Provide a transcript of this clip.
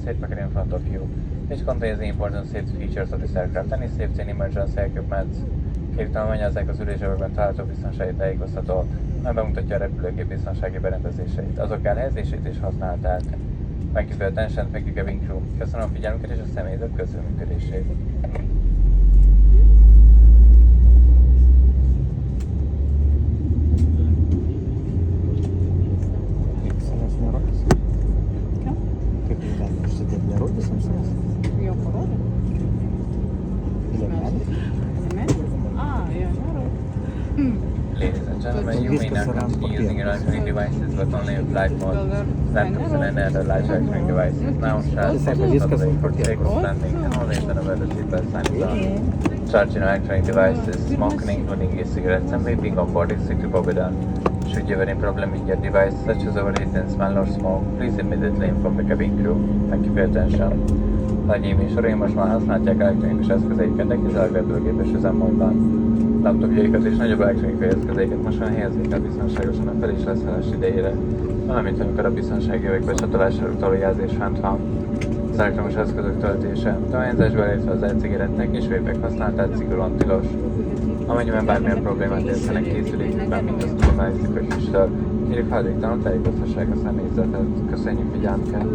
seat pocket in front of you, which contains the important safety features of this aircraft. Any safety and emergency equipment kérjük tanulmányozzák az ülésövőkben található biztonsági tájékoztató, mely bemutatja a repülőgép biztonsági berendezéseit, azok elhelyezését és használatát. Thank you for your attention, thank you cabin crew. Köszönöm a figyelmüket és a személyzet közreműködését. Io parole? Io Ladies and gentlemen, you may now continue using your electronic devices, but only in flight mode. Laptops and any other large electronic devices now shall stay totally for safe landing and only when the seatbelt sign is on. Charging electronic devices, smoking including e-cigarettes and vaping on board is strictly forbidden. Should you have any problem with your device, such as overheating, smell or smoke, please immediately inform the cabin crew. Thank you for your attention. Nagyjaim és uraim, most már használják elektronikus eszközeiket, de kizárólag repülőgépes üzemmódban. Laptopjaikat és nagyobb elektronikai eszközeiket most már helyezni kell biztonságosan a fel- és leszállás idejére, valamint amikor a biztonsági jövők becsatolására jelzés fent van. Az elektromos eszközök töltése, dohányzásba illetve az e-cigarettek és vépek használatát szigorúan tilos. Amennyiben bármilyen problémát értenek készülékükben, mint az automatikus füsttől, kérjük hajléktalanul tájékoztassák a személyzetet. Köszönjük figyelmüket!